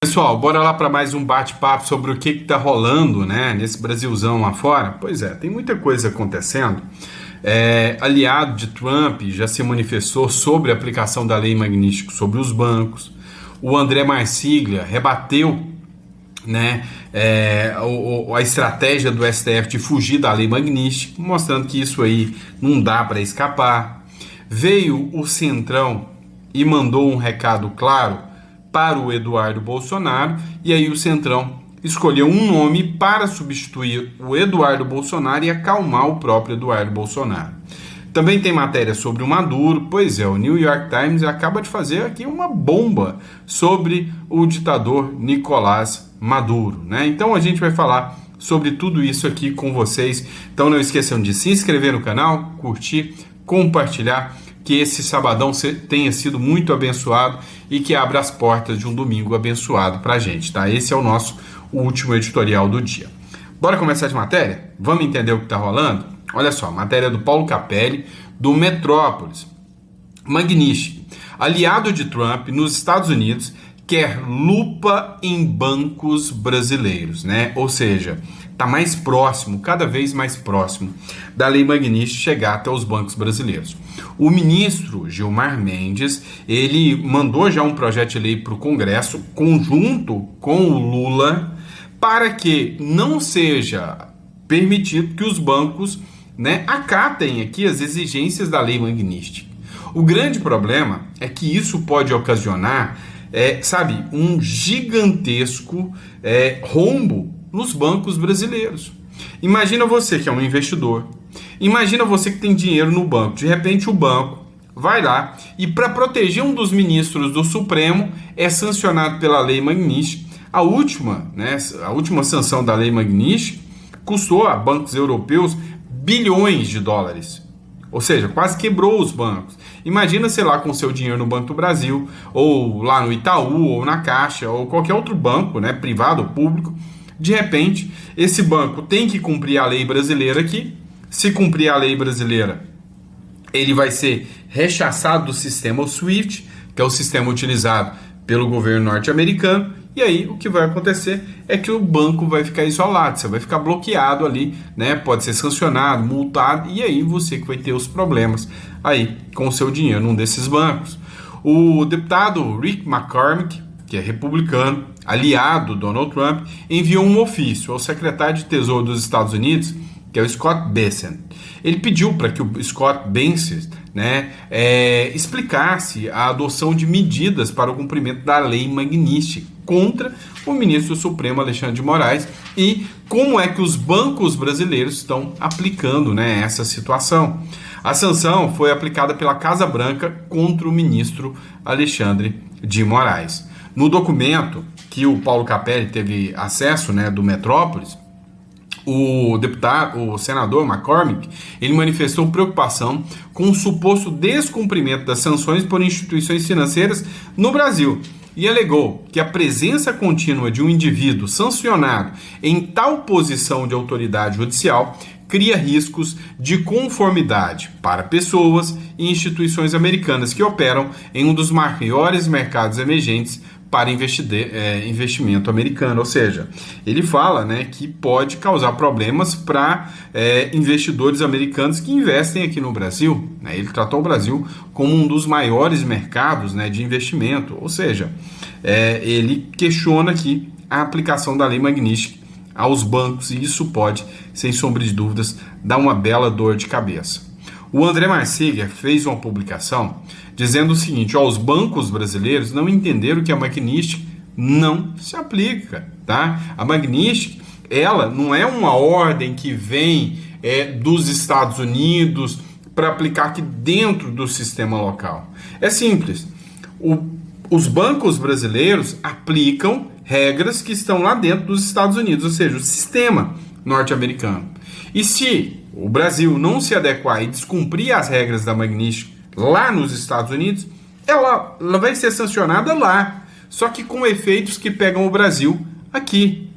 Pessoal, bora lá para mais um bate-papo sobre o que está rolando, né, nesse Brasilzão lá fora. Pois é, tem muita coisa acontecendo. Aliado de Trump já se manifestou sobre a aplicação da lei Magnitsky sobre os bancos. O André Marcília rebateu, né, a estratégia do STF de fugir da lei Magnitsky, mostrando que isso aí não dá para escapar. Veio o Centrão e mandou um recado claro para o Eduardo Bolsonaro, e aí o Centrão escolheu um nome para substituir o Eduardo Bolsonaro e acalmar o próprio Eduardo Bolsonaro. Também tem matéria sobre o Maduro. Pois é, o New York Times acaba de fazer aqui uma bomba sobre o ditador Nicolás Maduro, né? Então a gente vai falar sobre tudo isso aqui com vocês. Então não esqueçam de se inscrever no canal, curtir, compartilhar, que esse sabadão tenha sido muito abençoado e que abra as portas de um domingo abençoado pra gente, tá? Esse é o nosso último editorial do dia. Bora começar de matéria? Vamos entender o que tá rolando? Olha só, matéria do Paulo Capelli, do Metrópolis. Magnitsky, aliado de Trump nos Estados Unidos, quer lupa em bancos brasileiros, né? Ou seja, está mais próximo, cada vez mais próximo da lei Magnitsky chegar até os bancos brasileiros. O ministro Gilmar Mendes, ele mandou já um projeto de lei para o Congresso, conjunto com o Lula, para que não seja permitido que os bancos, né, acatem aqui as exigências da lei Magnitsky. O grande problema é que isso pode ocasionar, um gigantesco rombo nos bancos brasileiros. Imagina você que é um investidor, imagina você que tem dinheiro no banco, de repente o banco vai lá e, para proteger um dos ministros do Supremo, é sancionado pela lei Magnitsky. A última sanção da lei Magnitsky custou a bancos europeus bilhões de dólares. Ou seja, quase quebrou os bancos. Imagina, sei lá, com seu dinheiro no Banco do Brasil, ou lá no Itaú, ou na Caixa, ou qualquer outro banco, né, privado ou público. De repente, esse banco tem que cumprir a lei brasileira aqui. Se cumprir a lei brasileira, ele vai ser rechaçado do sistema SWIFT, que é o sistema utilizado pelo governo norte-americano. E aí o que vai acontecer é que o banco vai ficar isolado, você vai ficar bloqueado ali, né? Pode ser sancionado, multado, e aí você que vai ter os problemas aí com o seu dinheiro num desses bancos. O deputado Rick McCormick, que é republicano, aliado do Donald Trump, enviou um ofício ao secretário de Tesouro dos Estados Unidos, que é o Scott Bessent. Ele pediu para que o Scott Bessent, né, explicasse a adoção de medidas para o cumprimento da lei Magnitsky contra o ministro do Supremo Alexandre de Moraes e como é que os bancos brasileiros estão aplicando, né, essa situação. A sanção foi aplicada pela Casa Branca contra o ministro Alexandre de Moraes. No documento que o Paulo Capelli teve acesso, né, do Metrópolis, o senador McCormick, ele manifestou preocupação com o suposto descumprimento das sanções por instituições financeiras no Brasil e alegou que a presença contínua de um indivíduo sancionado em tal posição de autoridade judicial cria riscos de conformidade para pessoas e instituições americanas que operam em um dos maiores mercados emergentes para investimento americano. Ou seja, ele fala, né, que pode causar problemas para investidores americanos que investem aqui no Brasil, né? Ele tratou o Brasil como um dos maiores mercados, né, de investimento. Ou seja, ele questiona aqui a aplicação da lei Magnitsky aos bancos, e isso pode, sem sombra de dúvidas, dar uma bela dor de cabeça. O André Marcília fez uma publicação dizendo o seguinte: os bancos brasileiros não entenderam que a Magnitsky não se aplica, tá? A Magnitsky, ela não é uma ordem que vem dos Estados Unidos para aplicar aqui dentro do sistema local. É simples. Os bancos brasileiros aplicam regras que estão lá dentro dos Estados Unidos, ou seja, o sistema norte-americano. E se o Brasil não se adequar e descumprir as regras da Magnitsky lá nos Estados Unidos, ela vai ser sancionada lá, só que com efeitos que pegam o Brasil aqui.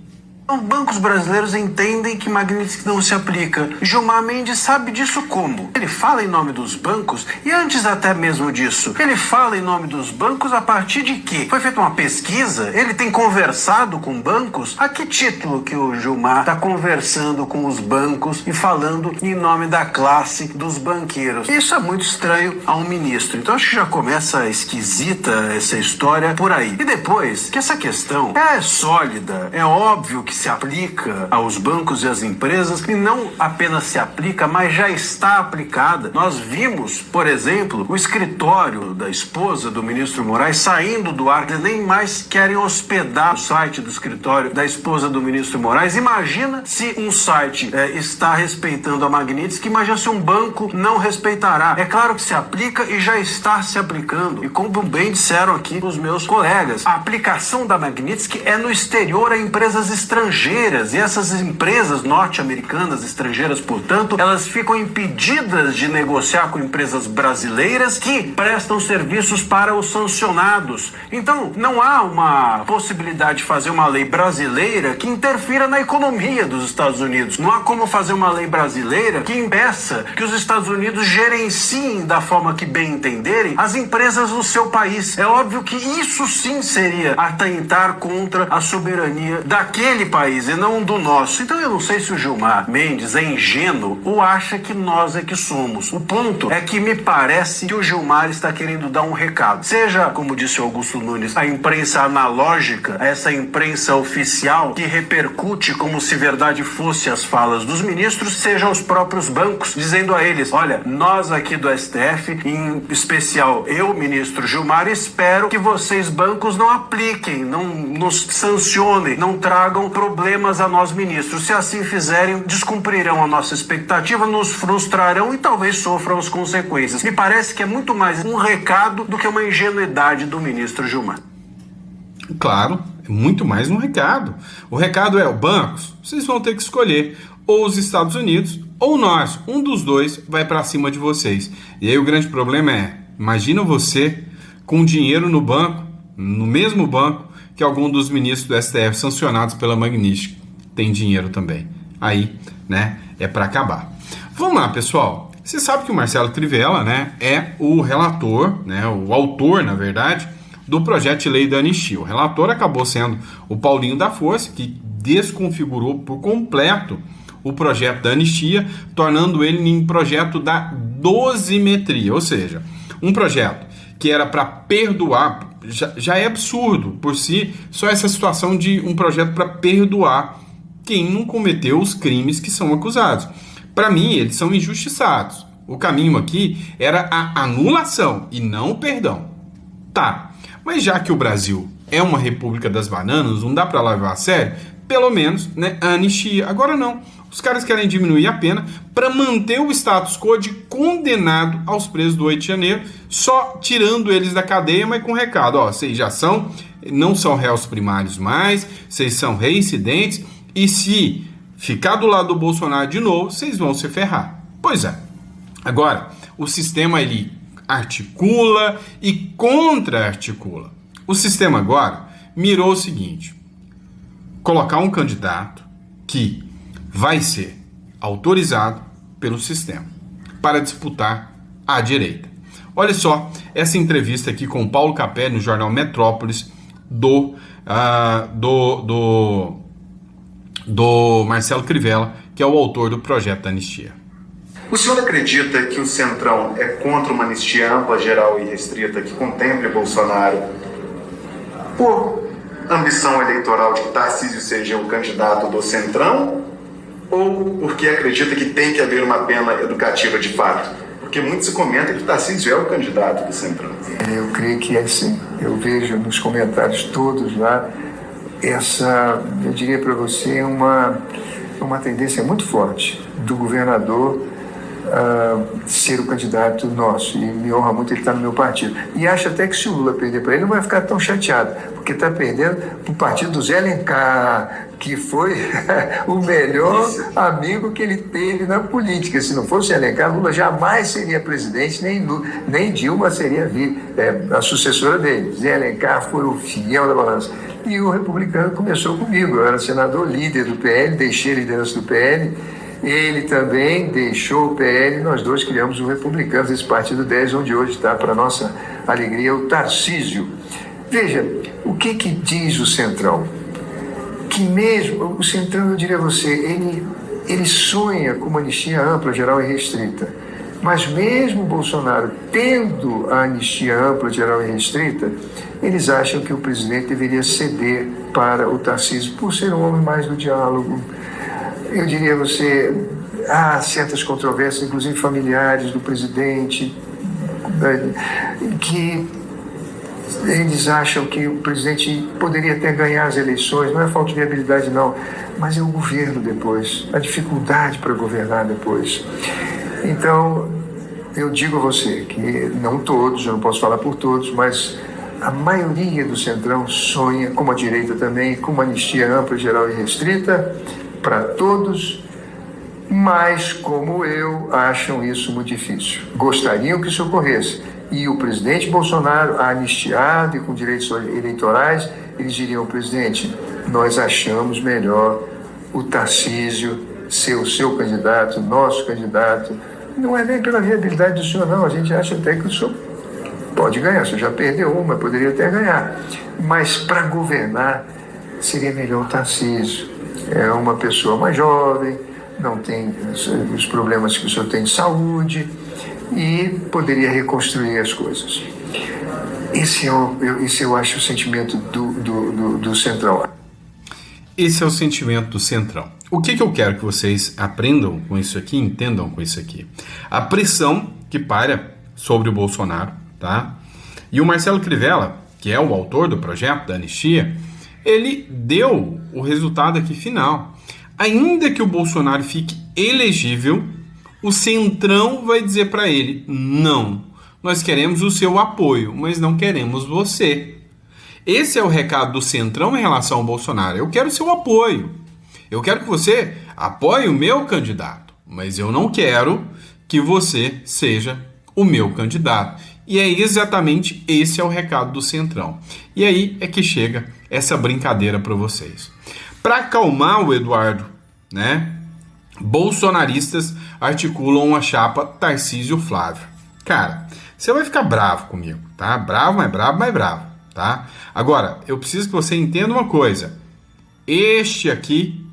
Bancos brasileiros entendem que Magnitsky não se aplica. Gilmar Mendes sabe disso como? Ele fala em nome dos bancos e antes até mesmo disso, ele fala em nome dos bancos a partir de quê? Foi feita uma pesquisa? Ele tem conversado com bancos? A que título que o Gilmar está conversando com os bancos e falando em nome da classe dos banqueiros? Isso é muito estranho a um ministro. Então acho que já começa esquisita essa história por aí. E depois, que essa questão é sólida, é óbvio que se aplica aos bancos e às empresas, e não apenas se aplica, mas já está aplicada. Nós vimos, por exemplo, o escritório da esposa do ministro Moraes saindo do ar, nem mais querem hospedar o site do escritório da esposa do ministro Moraes. Imagina se um site está respeitando a Magnitsky, imagina se um banco não respeitará. É claro que se aplica e já está se aplicando. E como bem disseram aqui os meus colegas, a aplicação da Magnitsky é no exterior a empresas estrangeiras, e essas empresas norte-americanas estrangeiras, portanto, elas ficam impedidas de negociar com empresas brasileiras que prestam serviços para os sancionados. Então, não há uma possibilidade de fazer uma lei brasileira que interfira na economia dos Estados Unidos. Não há como fazer uma lei brasileira que impeça que os Estados Unidos gerenciem da forma que bem entenderem as empresas do seu país. É óbvio que isso sim seria atentar contra a soberania daquele país e não do nosso. Então eu não sei se o Gilmar Mendes é ingênuo ou acha que nós é que somos. O ponto é que me parece que o Gilmar está querendo dar um recado. Seja, como disse o Augusto Nunes, a imprensa analógica, essa imprensa oficial que repercute como se verdade fosse as falas dos ministros, seja os próprios bancos, dizendo a eles, olha, nós aqui do STF, em especial eu, ministro Gilmar, espero que vocês bancos não apliquem, não nos sancionem, não tragam problemas a nós ministros. Se assim fizerem, descumprirão a nossa expectativa, nos frustrarão e talvez sofram as consequências. Me parece que é muito mais um recado do que uma ingenuidade do ministro Gilmar. Claro, é muito mais um recado. O recado é, bancos, vocês vão ter que escolher ou os Estados Unidos ou nós. Um dos dois vai para cima de vocês. E aí o grande problema é, imagina você com dinheiro no banco, no mesmo banco que algum dos ministros do STF sancionados pela Magnitsky tem dinheiro também. Aí, né, é para acabar. Vamos lá, pessoal. Você sabe que o Marcelo Crivella, né, é o relator, né, o autor, na verdade, do projeto de lei da anistia. O relator acabou sendo o Paulinho da Força, que desconfigurou por completo o projeto da anistia, tornando ele em projeto da dosimetria, ou seja, um projeto que era para perdoar, já é absurdo por si, só essa situação de um projeto para perdoar quem não cometeu os crimes que são acusados. Para mim, eles são injustiçados. O caminho aqui era a anulação e não o perdão. Tá, mas já que o Brasil é uma república das bananas, não dá para levar a sério, pelo menos, né, a anistia. Agora não. Os caras querem diminuir a pena para manter o status quo de condenado aos presos do 8 de janeiro, só tirando eles da cadeia, mas com recado, ó, vocês já não são réus primários mais, vocês são reincidentes, e se ficar do lado do Bolsonaro de novo, vocês vão se ferrar. Pois é. Agora, o sistema, ele articula e contra-articula. O sistema agora mirou o seguinte, colocar um candidato que vai ser autorizado pelo sistema para disputar à direita. Olha só essa entrevista aqui com o Paulo Capelli no jornal Metrópolis do Marcelo Crivella, que é o autor do projeto da anistia. O senhor acredita que o Centrão é contra uma anistia ampla, geral e restrita que contemple Bolsonaro por ambição eleitoral de que Tarcísio seja o candidato do Centrão, ou porque acredita que tem que haver uma pena educativa de fato? Porque muito se comenta que Tarcísio é o candidato do Centrão. Eu creio que é sim. Eu vejo nos comentários todos lá eu diria para você, uma tendência muito forte do governador ser o candidato nosso, e me honra muito ele estar no meu partido. E acho até que se o Lula perder para ele, não vai ficar tão chateado, porque está perdendo para o partido do Zé Alencar, que foi o melhor amigo que ele teve na política. Se não fosse Alencar, Lula jamais seria presidente, nem Dilma seria a sucessora dele. Zé Alencar foi o fiel da balança. E o republicano começou comigo. Eu era senador líder do PL, deixei a liderança do PL. Ele também deixou o PL, nós dois criamos o Republicanos, esse partido 10, onde hoje está, para nossa alegria, o Tarcísio. Veja, o que diz o Centrão? Que mesmo, o Centrão, eu diria a você, ele sonha com uma anistia ampla, geral e restrita. Mas mesmo o Bolsonaro tendo a anistia ampla, geral e restrita, eles acham que o presidente deveria ceder para o Tarcísio por ser um homem mais do diálogo. Eu diria a você, há certas controvérsias, inclusive familiares do presidente, que eles acham que o presidente poderia até ganhar as eleições, não é falta de habilidade não, mas é o governo depois, a dificuldade para governar depois. Então, eu digo a você que não todos, eu não posso falar por todos, mas a maioria do Centrão sonha, como a direita também, com uma anistia ampla, geral e restrita, para todos, mas, como eu, acham isso muito difícil. Gostariam que isso ocorresse. E o presidente Bolsonaro, anistiado e com direitos eleitorais, eles diriam: presidente, nós achamos melhor o Tarcísio ser o seu candidato, nosso candidato. Não é nem pela viabilidade do senhor, não. A gente acha até que o senhor pode ganhar. O senhor já perdeu uma, poderia até ganhar. Mas, para governar, seria melhor o Tarcísio. É uma pessoa mais jovem, não tem os problemas que o senhor tem de saúde e poderia reconstruir as coisas. Esse eu acho o sentimento do Centrão. Esse é o sentimento do Centrão. O que eu quero que vocês aprendam com isso aqui, entendam com isso aqui? A pressão que paira sobre o Bolsonaro, tá? E o Marcelo Crivella, que é o autor do projeto da anistia, ele deu o resultado aqui final. Ainda que o Bolsonaro fique elegível, o Centrão vai dizer para ele: não, nós queremos o seu apoio, mas não queremos você. Esse é o recado do Centrão em relação ao Bolsonaro. Eu quero o seu apoio. Eu quero que você apoie o meu candidato, mas eu não quero que você seja o meu candidato. E é exatamente esse é o recado do Centrão. E aí é que chega essa brincadeira para vocês. Para acalmar o Eduardo, né? Bolsonaristas articulam uma chapa Tarcísio Flávio. Cara, você vai ficar bravo comigo, tá? Bravo, mas bravo, mas bravo, tá? Agora, eu preciso que você entenda uma coisa. Este aqui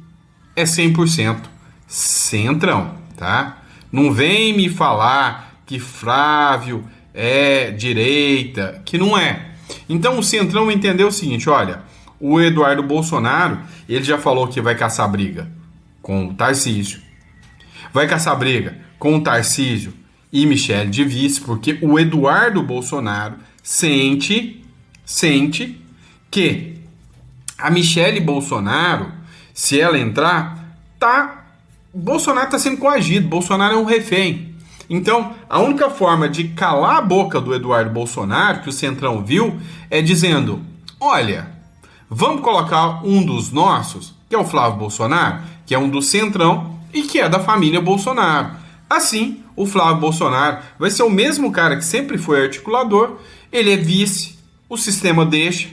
é 100% Centrão, tá? Não vem me falar que Flávio é direita, que não é. Então o Centrão entendeu o seguinte: olha, o Eduardo Bolsonaro, ele já falou que vai caçar briga com o Tarcísio, vai caçar briga com o Tarcísio e Michele de vice, porque o Eduardo Bolsonaro sente que a Michele Bolsonaro, se ela entrar, Bolsonaro está sendo coagido, Bolsonaro é um refém. Então, a única forma de calar a boca do Eduardo Bolsonaro, que o Centrão viu, é dizendo: olha, vamos colocar um dos nossos, que é o Flávio Bolsonaro, que é um do Centrão e que é da família Bolsonaro. Assim, o Flávio Bolsonaro vai ser o mesmo cara que sempre foi articulador, ele é vice, o sistema deixa,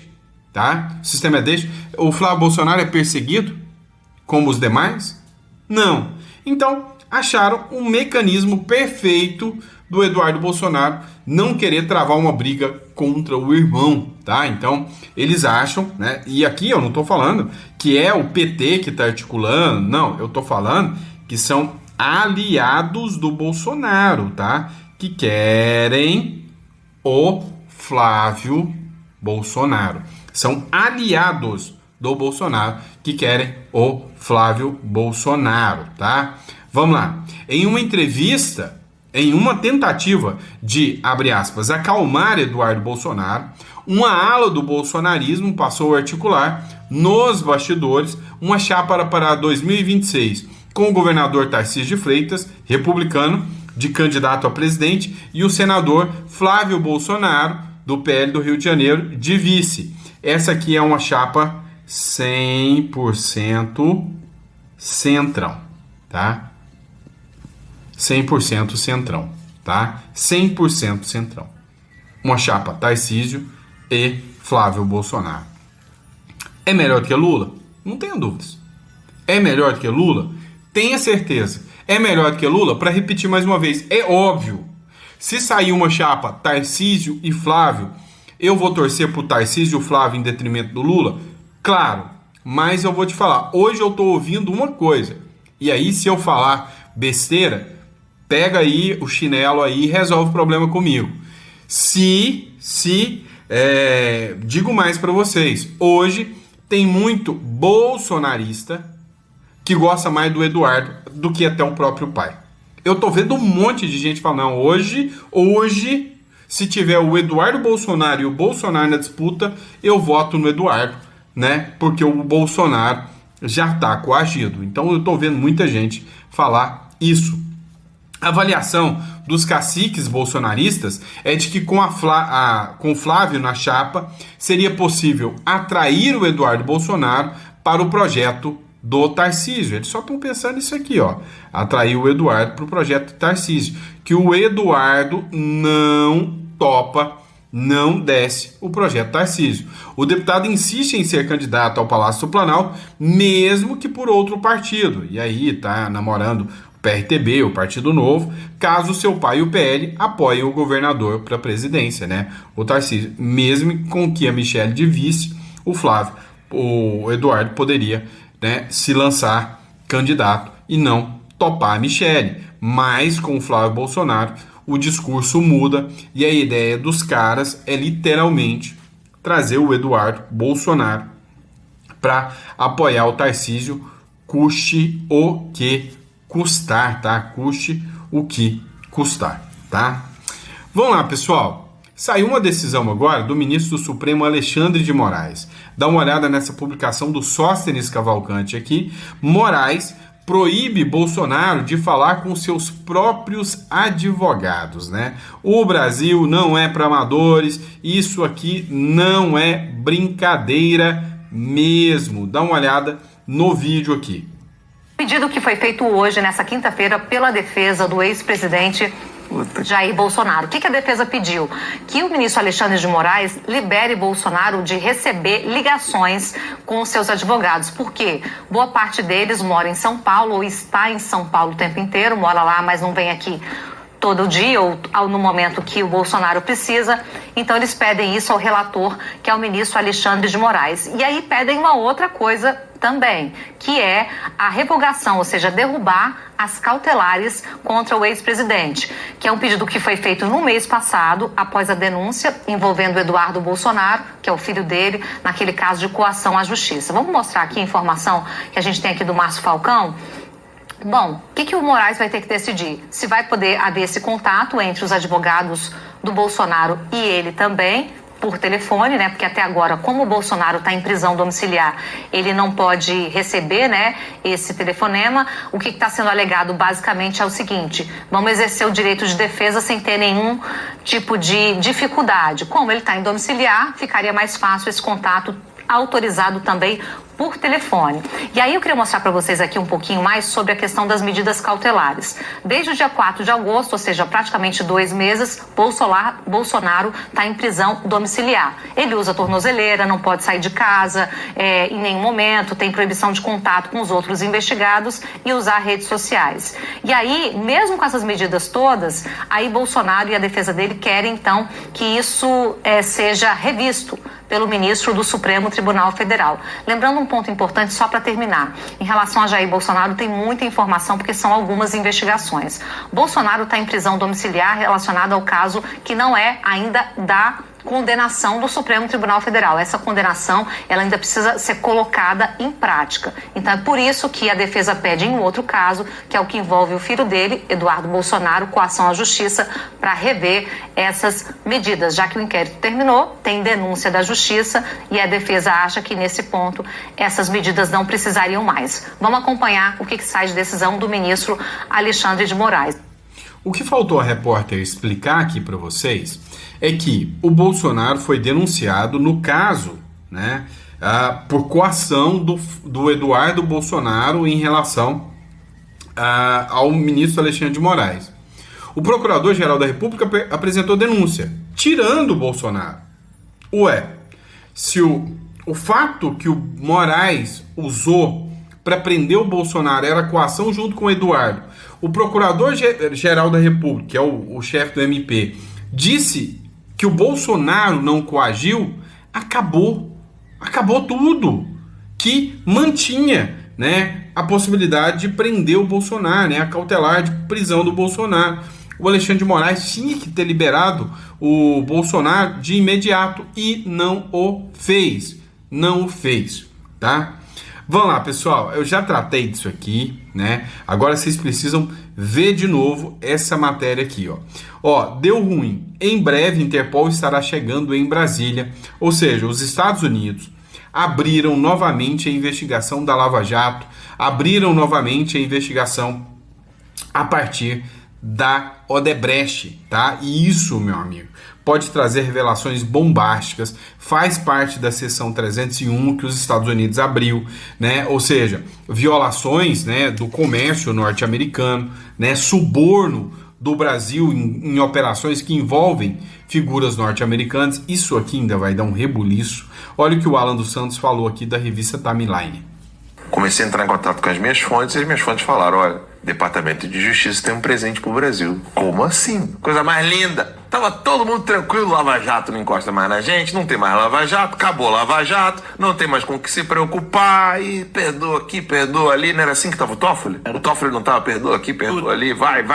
tá? O sistema deixa. O Flávio Bolsonaro é perseguido, como os demais? Não. Então, acharam um mecanismo perfeito do Eduardo Bolsonaro não querer travar uma briga contra o irmão, tá? Então, eles acham, né? E aqui eu não tô falando que é o PT que tá articulando, não. Eu tô falando que são aliados do Bolsonaro, tá? Que querem o Flávio Bolsonaro. São aliados do Bolsonaro que querem o Flávio Bolsonaro, tá? Vamos lá. Em uma entrevista, em uma tentativa de, abre aspas, acalmar Eduardo Bolsonaro, uma ala do bolsonarismo passou a articular nos bastidores uma chapa para 2026 com o governador Tarcísio de Freitas, republicano, de candidato a presidente, e o senador Flávio Bolsonaro, do PL do Rio de Janeiro, de vice. Essa aqui é uma chapa 100% Centrão, tá? 100% Centrão, tá? 100% Centrão. Uma chapa Tarcísio e Flávio Bolsonaro. É melhor do que Lula? Não tenho dúvidas. É melhor do que Lula? Tenha certeza. É melhor do que Lula? Para repetir mais uma vez, é óbvio. Se sair uma chapa Tarcísio e Flávio, eu vou torcer pro Tarcísio e o Flávio em detrimento do Lula? Claro, mas eu vou te falar, hoje eu tô ouvindo uma coisa, e aí se eu falar besteira, pega aí o chinelo aí e resolve o problema comigo. Digo mais para vocês, hoje tem muito bolsonarista que gosta mais do Eduardo do que até o próprio pai. Eu tô vendo um monte de gente falando, não, hoje, se tiver o Eduardo Bolsonaro e o Bolsonaro na disputa, eu voto no Eduardo, né? Porque o Bolsonaro já tá coagido. Então eu tô vendo muita gente falar isso. A avaliação dos caciques bolsonaristas é de que com o Flávio na chapa seria possível atrair o Eduardo Bolsonaro para o projeto do Tarcísio. Eles só estão pensando nisso aqui, ó. Atrair o Eduardo para o projeto do Tarcísio. Que o Eduardo não topa, não desce o projeto Tarcísio. O deputado insiste em ser candidato ao Palácio do Planalto, mesmo que por outro partido. E aí tá namorando o PRTB, o Partido Novo, caso seu pai e o PL apoiem o governador para a presidência, né? O Tarcísio, mesmo com que a Michelle de vice, o Eduardo poderia, né, se lançar candidato e não topar a Michelle. Mas com o Flávio Bolsonaro o discurso muda e a ideia dos caras é literalmente trazer o Eduardo Bolsonaro para apoiar o Tarcísio, custe o que custar, tá? Custe o que custar, tá? Vamos lá, pessoal. Saiu uma decisão agora do ministro do Supremo Alexandre de Moraes. Dá uma olhada nessa publicação do Sóstenes Cavalcante aqui. Moraes proíbe Bolsonaro de falar com seus próprios advogados, né? O Brasil não é para amadores, isso aqui não é brincadeira mesmo. Dá uma olhada no vídeo aqui. O pedido que foi feito hoje, nessa quinta-feira, pela defesa do ex-presidente Jair Bolsonaro. O que a defesa pediu? Que o ministro Alexandre de Moraes libere Bolsonaro de receber ligações com seus advogados. Por quê? Boa parte deles mora em São Paulo ou está em São Paulo o tempo inteiro, mora lá, mas não vem aqui todo dia ou no momento que o Bolsonaro precisa. Então eles pedem isso ao relator, que é o ministro Alexandre de Moraes. E aí pedem uma outra coisa também, que é a revogação, ou seja, derrubar as cautelares contra o ex-presidente, que é um pedido que foi feito no mês passado, após a denúncia envolvendo Eduardo Bolsonaro, que é o filho dele, naquele caso de coação à justiça. Vamos mostrar aqui a informação que a gente tem aqui do Márcio Falcão. Bom, o que o Moraes vai ter que decidir? Se vai poder haver esse contato entre os advogados do Bolsonaro e ele também, por telefone, né? Porque até agora, como o Bolsonaro está em prisão domiciliar, ele não pode receber, né, esse telefonema. O que está sendo alegado basicamente é o seguinte: vamos exercer o direito de defesa sem ter nenhum tipo de dificuldade. Como ele está em domiciliar, ficaria mais fácil esse contato autorizado também por telefone. E aí eu queria mostrar para vocês aqui um pouquinho mais sobre a questão das medidas cautelares. Desde o dia 4 de agosto, ou seja, praticamente 2 meses, Bolsonaro está em prisão domiciliar. Ele usa tornozeleira, não pode sair de casa em nenhum momento, tem proibição de contato com os outros investigados e usar redes sociais. E aí, mesmo com essas medidas todas, aí Bolsonaro e a defesa dele querem então que isso seja revisto pelo ministro do Supremo Tribunal Federal. Lembrando um ponto importante só para terminar. Em relação a Jair Bolsonaro, tem muita informação porque são algumas investigações. Bolsonaro está em prisão domiciliar relacionada ao caso que não é ainda da condenação do Supremo Tribunal Federal. Essa condenação, ela ainda precisa ser colocada em prática. Então é por isso que a defesa pede em um outro caso, que é o que envolve o filho dele, Eduardo Bolsonaro, coação à justiça, para rever essas medidas. Já que o inquérito terminou, tem denúncia da justiça e a defesa acha que nesse ponto essas medidas não precisariam mais. Vamos acompanhar o que sai de decisão do ministro Alexandre de Moraes. O que faltou a repórter explicar aqui para vocês é que o Bolsonaro foi denunciado no caso, né, por coação do Eduardo Bolsonaro em relação ao ministro Alexandre de Moraes. O Procurador-Geral da República apresentou denúncia, tirando o Bolsonaro. Ué, se o o fato que o Moraes usou para prender o Bolsonaro era coação junto com o Eduardo. O Procurador-Geral da República, que é o chefe do MP, disse que o Bolsonaro não coagiu, acabou tudo, que mantinha, né, a possibilidade de prender o Bolsonaro, né, a cautelar de prisão do Bolsonaro. O Alexandre de Moraes tinha que ter liberado o Bolsonaro de imediato e não o fez, tá? Vamos lá, pessoal, eu já tratei disso aqui, né? Agora vocês precisam ver de novo essa matéria aqui, ó. Deu ruim. Em breve, Interpol estará chegando em Brasília, ou seja, os Estados Unidos abriram novamente a investigação da Lava Jato, abriram novamente a investigação a partir da Odebrecht, tá? E isso, meu amigo, pode trazer revelações bombásticas, faz parte da seção 301 que os Estados Unidos abriu, né? Ou seja, violações, né, do comércio norte-americano, né, suborno do Brasil em operações que envolvem figuras norte-americanas. Isso aqui ainda vai dar um rebuliço. Olha o que o Alan dos Santos falou aqui da revista Timeline. Comecei a entrar em contato com as minhas fontes e as minhas fontes falaram, olha, Departamento de Justiça tem um presente pro Brasil. Como assim? Coisa mais linda. Tava todo mundo tranquilo, Lava Jato não encosta mais na gente, não tem mais Lava Jato, acabou Lava Jato, não tem mais com o que se preocupar, e perdoa aqui, perdoa ali, não era assim que tava o Toffoli? O Toffoli não tava, perdoa aqui, perdoa ali, vai.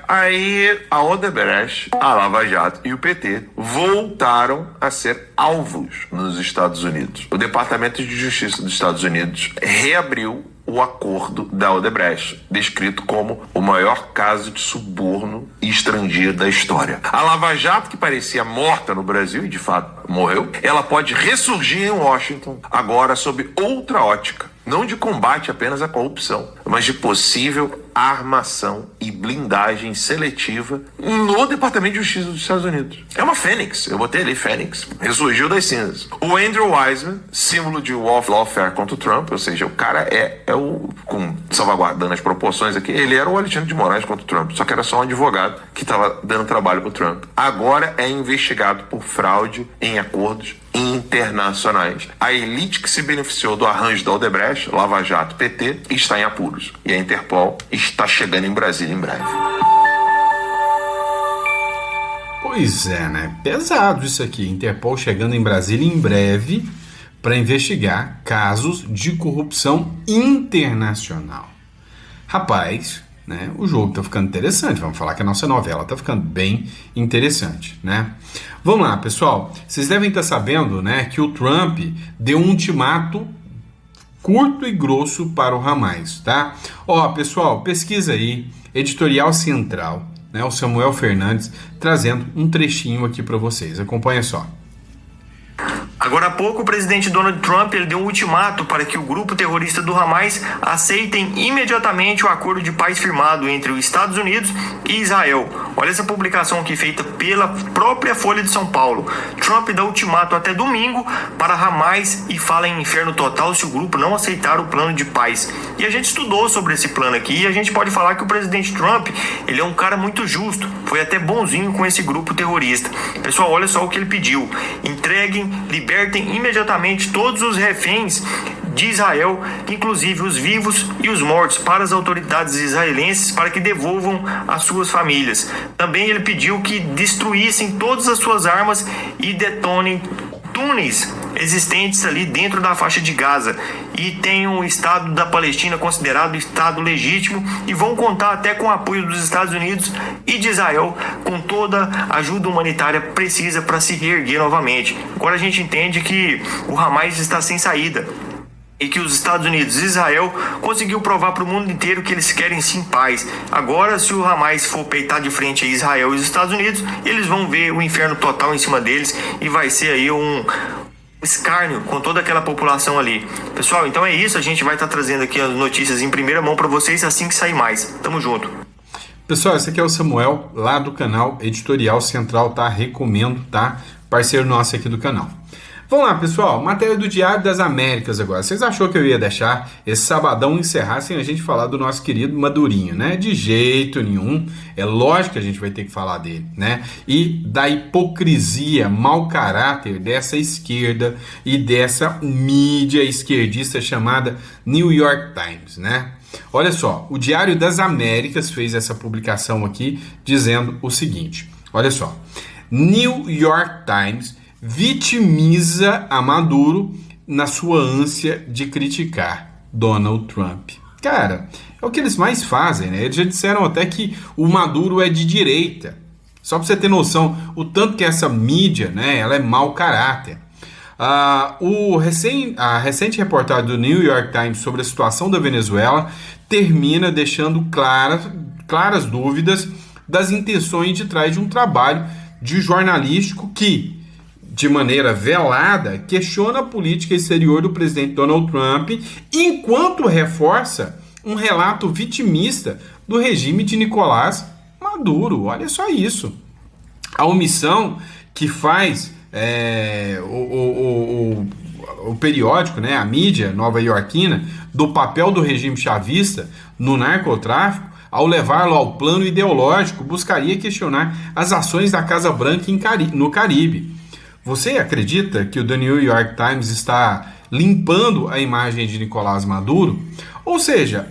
Aí a Odebrecht, a Lava Jato e o PT voltaram a ser alvos nos Estados Unidos. O Departamento de Justiça dos Estados Unidos reabriu o acordo da Odebrecht, descrito como o maior caso de suborno estrangeiro da história. A Lava Jato, que parecia morta no Brasil, e de fato morreu, ela pode ressurgir em Washington, agora sob outra ótica. Não de combate apenas à corrupção, mas de possível armação e blindagem seletiva no Departamento de Justiça dos Estados Unidos. É uma fênix, eu botei ali fênix, ressurgiu das cinzas. O Andrew Weissmann, símbolo de lawfare contra o Trump, ou seja, o cara é o, com salvaguardando as proporções aqui, ele era o Alexandre de Moraes contra o Trump, só que era só um advogado que estava dando trabalho pro Trump. Agora é investigado por fraude em acordos internacionais. A elite que se beneficiou do arranjo da Odebrecht, Lava Jato, PT, está em apuros. E a Interpol está chegando em Brasília em breve. Pois é, né? Pesado isso aqui. Interpol chegando em Brasília em breve para investigar casos de corrupção internacional. Rapaz, né? O jogo tá ficando interessante. Vamos falar que a nossa novela tá ficando bem interessante, né? Vamos lá, pessoal. Vocês devem estar sabendo, né, que o Trump deu um ultimato curto e grosso para o Hamas, tá? Ó, pessoal, pesquisa aí, Editorial Central, né, o Samuel Fernandes, trazendo um trechinho aqui para vocês. Acompanha só. Agora há pouco, o presidente Donald Trump ele deu um ultimato para que o grupo terrorista do Hamas aceitem imediatamente o acordo de paz firmado entre os Estados Unidos e Israel. Olha essa publicação aqui feita pela própria Folha de São Paulo. Trump dá ultimato até domingo para Hamas e fala em inferno total se o grupo não aceitar o plano de paz. E a gente estudou sobre esse plano aqui e a gente pode falar que o presidente Trump ele é um cara muito justo, foi até bonzinho com esse grupo terrorista. Pessoal, olha só o que ele pediu: entreguem, libertem imediatamente todos os reféns de Israel, inclusive os vivos e os mortos, para as autoridades israelenses para que devolvam às suas famílias. Também ele pediu que destruíssem todas as suas armas e detonem túneis existentes ali dentro da faixa de Gaza e tem o Estado da Palestina considerado Estado legítimo e vão contar até com o apoio dos Estados Unidos e de Israel com toda a ajuda humanitária precisa para se reerguer novamente. Agora a gente entende que o Hamas está sem saída e que os Estados Unidos e Israel conseguiu provar para o mundo inteiro que eles querem sim paz. Agora, se o Hamas for peitar de frente a Israel e os Estados Unidos, eles vão ver o inferno total em cima deles e vai ser aí um escárnio com toda aquela população ali. Pessoal, então é isso. A gente vai estar trazendo aqui as notícias em primeira mão para vocês assim que sair mais. Tamo junto. Pessoal, esse aqui é o Samuel, lá do canal Editorial Central, tá? Recomendo, tá? Parceiro nosso aqui do canal. Vamos lá, pessoal, matéria do Diário das Américas agora. Vocês achou que eu ia deixar esse sabadão encerrar sem a gente falar do nosso querido Madurinho, né? De jeito nenhum. É lógico que a gente vai ter que falar dele, né? E da hipocrisia, mau caráter dessa esquerda e dessa mídia esquerdista chamada New York Times, né? Olha só, o Diário das Américas fez essa publicação aqui dizendo o seguinte, olha só. New York Times vitimiza a Maduro na sua ânsia de criticar Donald Trump. Cara, é o que eles mais fazem, né? Eles já disseram até que o Maduro é de direita. Só para você ter noção, o tanto que essa mídia, né, ela é mau caráter. A recente reportagem do New York Times sobre a situação da Venezuela termina deixando claras dúvidas das intenções de trás de um trabalho de jornalístico que, de maneira velada, questiona a política exterior do presidente Donald Trump, enquanto reforça um relato vitimista do regime de Nicolás Maduro. Olha só isso. A omissão que faz o periódico, né, a mídia nova-iorquina, do papel do regime chavista no narcotráfico, ao levá-lo ao plano ideológico, buscaria questionar as ações da Casa Branca no Caribe. Você acredita que o The New York Times está limpando a imagem de Nicolás Maduro? Ou seja,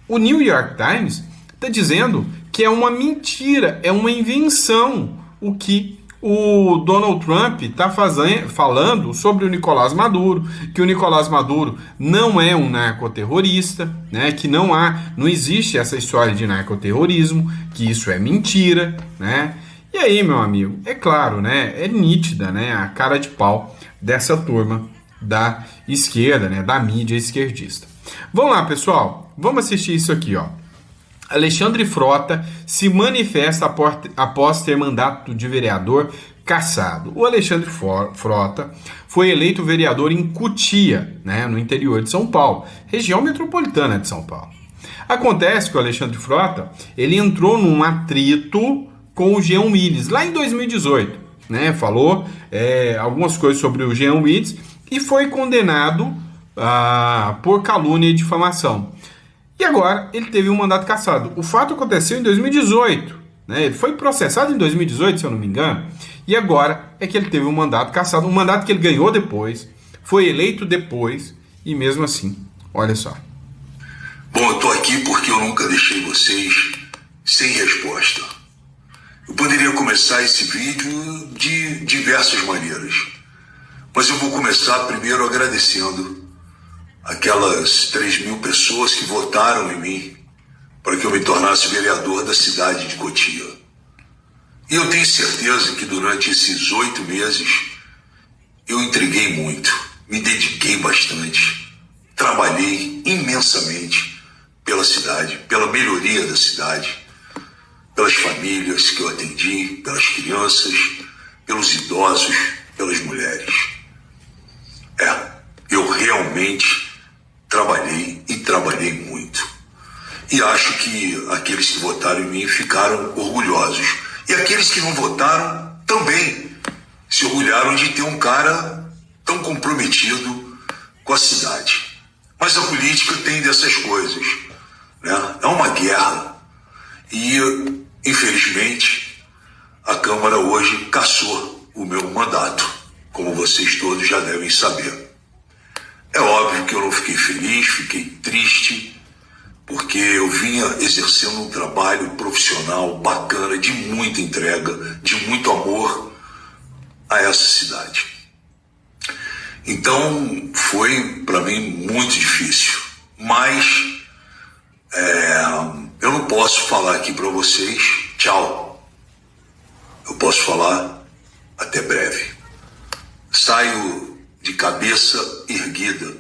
o New York Times está dizendo que é uma mentira, é uma invenção o que o Donald Trump está falando sobre o Nicolás Maduro, que o Nicolás Maduro não é um narcoterrorista, né, que não existe essa história de narcoterrorismo, que isso é mentira, né? E aí, meu amigo, é claro, né, é nítida, né, a cara de pau dessa turma da esquerda, né, da mídia esquerdista. Vamos lá, pessoal, vamos assistir isso aqui, ó. Alexandre Frota se manifesta após ter mandato de vereador cassado. O Alexandre Frota foi eleito vereador em Cotia, né, no interior de São Paulo, região metropolitana de São Paulo. Acontece que o Alexandre Frota, ele entrou num atrito com o Jean Willis, lá em 2018, né, falou algumas coisas sobre o Jean Willis e foi condenado por calúnia e difamação. E agora ele teve um mandato cassado. O fato aconteceu em 2018, né? Ele foi processado em 2018, se eu não me engano, e agora é que ele teve um mandato cassado, um mandato que ele ganhou depois, foi eleito depois, e mesmo assim, olha só. Bom, eu tô aqui porque eu nunca deixei vocês sem resposta. Eu poderia começar esse vídeo de diversas maneiras, mas eu vou começar primeiro agradecendo aquelas 3.000 pessoas que votaram em mim para que eu me tornasse vereador da cidade de Cotia. E eu tenho certeza que durante esses 8 meses eu entreguei muito, me dediquei bastante, trabalhei imensamente pela cidade, pela melhoria da cidade, pelas famílias que eu atendi, pelas crianças, pelos idosos, pelas mulheres. Eu realmente trabalhei muito. E acho que aqueles que votaram em mim ficaram orgulhosos. E aqueles que não votaram também se orgulharam de ter um cara tão comprometido com a cidade. Mas a política tem dessas coisas, né? É uma guerra. E, infelizmente, a Câmara hoje cassou o meu mandato, como vocês todos já devem saber. É óbvio que eu não fiquei feliz, fiquei triste, porque eu vinha exercendo um trabalho profissional bacana, de muita entrega, de muito amor a essa cidade. Então foi para mim muito difícil, mas eu não posso falar aqui para vocês tchau. Eu posso falar até breve. Saio de cabeça erguida,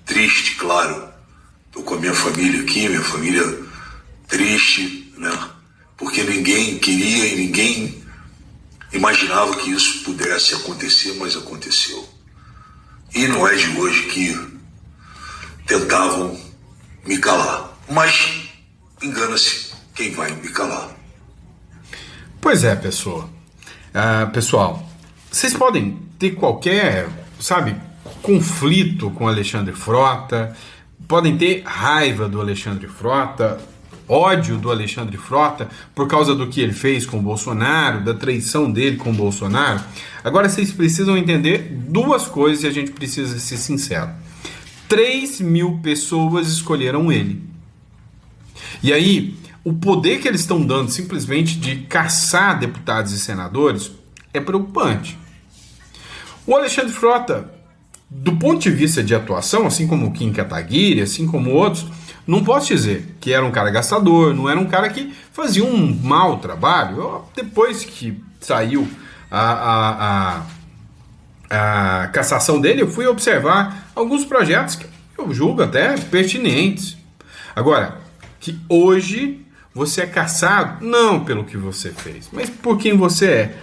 triste, claro. Estou com a minha família aqui, minha família triste, né? Porque ninguém queria e ninguém imaginava que isso pudesse acontecer, mas aconteceu. E não é de hoje que tentavam me calar. Mas engana-se quem vai me calar. Pois é, pessoal, vocês podem ter qualquer sabe, conflito com Alexandre Frota, podem ter raiva do Alexandre Frota, ódio do Alexandre Frota por causa do que ele fez com o Bolsonaro, da traição dele com o Bolsonaro. Agora vocês precisam entender duas coisas e a gente precisa ser sincero. 3.000 pessoas escolheram ele. E aí, o poder que eles estão dando simplesmente de caçar deputados e senadores é preocupante. O Alexandre Frota, do ponto de vista de atuação, assim como o Kim Kataguiri, assim como outros, não posso dizer que era um cara gastador, não era um cara que fazia um mau trabalho. Depois que saiu a cassação dele, eu fui observar alguns projetos que eu julgo até pertinentes. Agora, que hoje você é caçado não pelo que você fez, mas por quem você é.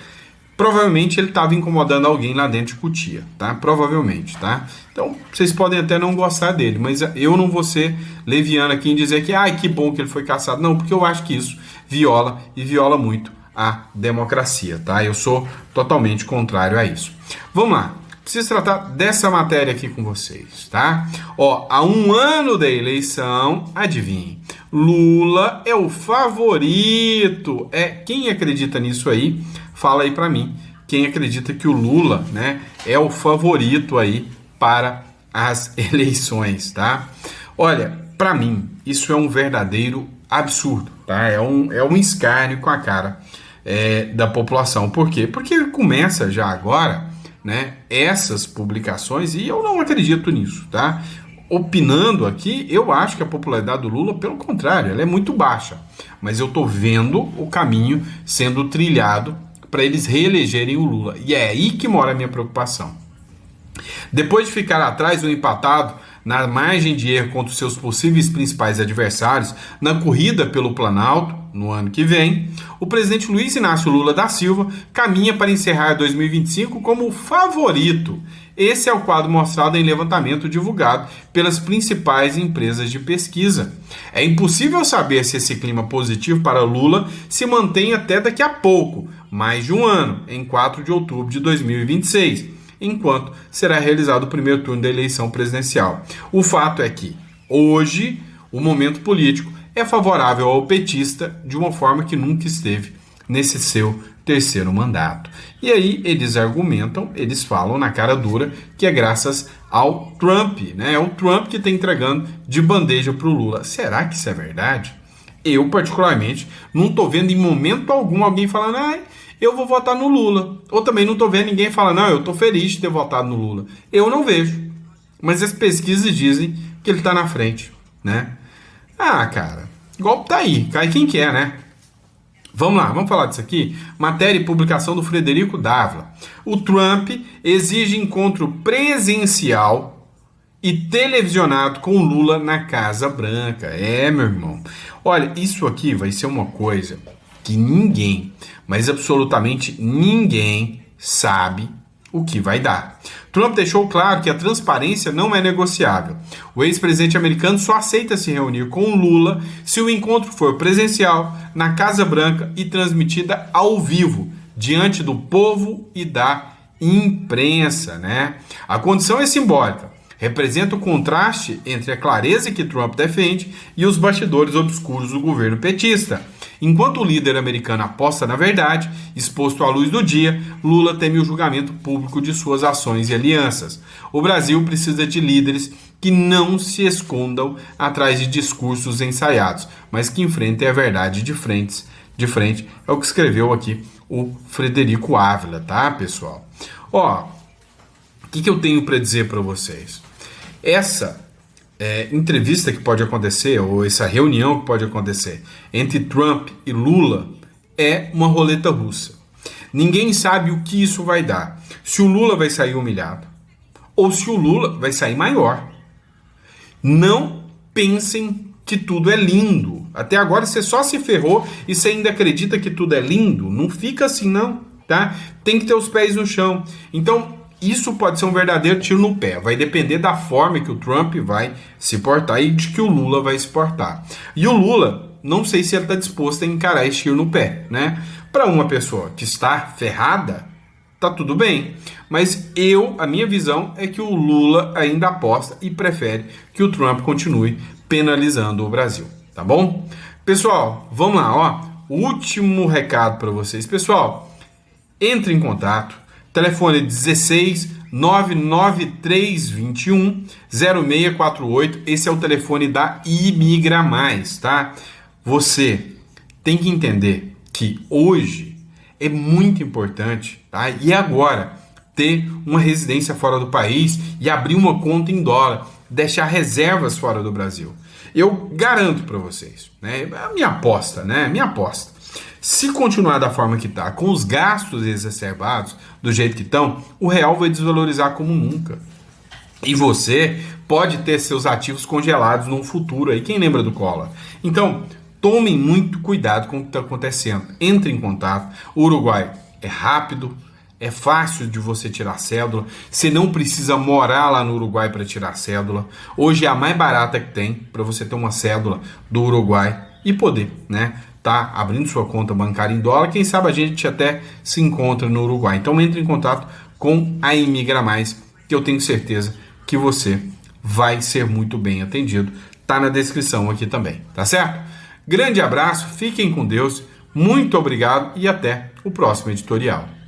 Provavelmente ele estava incomodando alguém lá dentro de Cotia, tá? Provavelmente, tá? Então, vocês podem até não gostar dele, mas eu não vou ser leviano aqui em dizer que, ai, que bom que ele foi caçado. Não, porque eu acho que isso viola e viola muito a democracia, tá? Eu sou totalmente contrário a isso. Vamos lá. Preciso tratar dessa matéria aqui com vocês, tá? Ó, há um ano da eleição, adivinhem, Lula é o favorito. Quem acredita nisso aí, fala aí pra mim. Quem acredita que o Lula, né, é o favorito aí para as eleições, tá? Olha, pra mim, isso é um verdadeiro absurdo, tá? É um escárnio com a cara da população. Por quê? Porque começa já agora, né, essas publicações, e eu não acredito nisso, tá? Opinando aqui, eu acho que a popularidade do Lula, pelo contrário, ela é muito baixa, mas eu tô vendo o caminho sendo trilhado para eles reelegerem o Lula, e é aí que mora a minha preocupação. Depois de ficar atrás do empatado na margem de erro contra os seus possíveis principais adversários na corrida pelo Planalto, no ano que vem, o presidente Luiz Inácio Lula da Silva caminha para encerrar 2025 como o favorito. Esse é o quadro mostrado em levantamento divulgado pelas principais empresas de pesquisa. É impossível saber se esse clima positivo para Lula se mantém até daqui a pouco, mais de um ano, em 4 de outubro de 2026, enquanto será realizado o primeiro turno da eleição presidencial. O fato é que, hoje, o momento político é favorável ao petista de uma forma que nunca esteve nesse seu terceiro mandato. E aí eles argumentam, eles falam na cara dura que é graças ao Trump, né? É o Trump que está entregando de bandeja para o Lula. Será que isso é verdade? Eu, particularmente, não estou vendo em momento algum alguém falando, eu vou votar no Lula. Ou também não estou vendo ninguém falando, não, eu estou feliz de ter votado no Lula. Eu não vejo. Mas as pesquisas dizem que ele está na frente, né? Cara, golpe tá aí, cai quem quer, né? Vamos lá, vamos falar disso aqui. Matéria e publicação do Frederico Dávila. O Trump exige encontro presencial e televisionado com Lula na Casa Branca. Meu irmão. Olha, isso aqui vai ser uma coisa que ninguém, mas absolutamente ninguém sabe o que vai dar. Trump deixou claro que a transparência não é negociável. O ex-presidente americano só aceita se reunir com Lula se o encontro for presencial, na Casa Branca e transmitida ao vivo, diante do povo e da imprensa, né? A condição é simbólica. Representa o contraste entre a clareza que Trump defende e os bastidores obscuros do governo petista. Enquanto o líder americano aposta na verdade, exposto à luz do dia, Lula teme o julgamento público de suas ações e alianças. O Brasil precisa de líderes que não se escondam atrás de discursos ensaiados, mas que enfrentem a verdade de frente. É o que escreveu aqui o Frederico Ávila, tá, pessoal? O que eu tenho para dizer para vocês? Essa entrevista que pode acontecer, ou essa reunião que pode acontecer entre Trump e Lula, é uma roleta russa. Ninguém sabe o que isso vai dar. Se o Lula vai sair humilhado, ou se o Lula vai sair maior. Não pensem que tudo é lindo. Até agora você só se ferrou e você ainda acredita que tudo é lindo. Não fica assim não, tá? Tem que ter os pés no chão. Então, isso pode ser um verdadeiro tiro no pé. Vai depender da forma que o Trump vai se portar e de que o Lula vai se portar. E o Lula, não sei se ele está disposto a encarar esse tiro no pé, né? Para uma pessoa que está ferrada, tá tudo bem. Mas a minha visão é que o Lula ainda aposta e prefere que o Trump continue penalizando o Brasil, tá bom? Pessoal, vamos lá, ó. Último recado para vocês. Pessoal, entre em contato. Telefone 16 99321 0648. Esse é o telefone da Imigra Mais, tá? Você tem que entender que hoje é muito importante, tá? E agora ter uma residência fora do país e abrir uma conta em dólar, deixar reservas fora do Brasil. Eu garanto para vocês, né? A minha aposta, né? Minha aposta. Se continuar da forma que está, com os gastos exacerbados, do jeito que estão, o real vai desvalorizar como nunca. E você pode ter seus ativos congelados no futuro aí. Quem lembra do Collor? Então, tomem muito cuidado com o que está acontecendo. Entre em contato. O Uruguai é rápido, é fácil de você tirar cédula. Você não precisa morar lá no Uruguai para tirar cédula. Hoje é a mais barata que tem para você ter uma cédula do Uruguai e poder, né, tá abrindo sua conta bancária em dólar. Quem sabe a gente até se encontra no Uruguai. Então entre em contato com a Imigra Mais, que eu tenho certeza que você vai ser muito bem atendido. Tá na descrição aqui também, tá certo? Grande abraço, fiquem com Deus, muito obrigado e até o próximo editorial.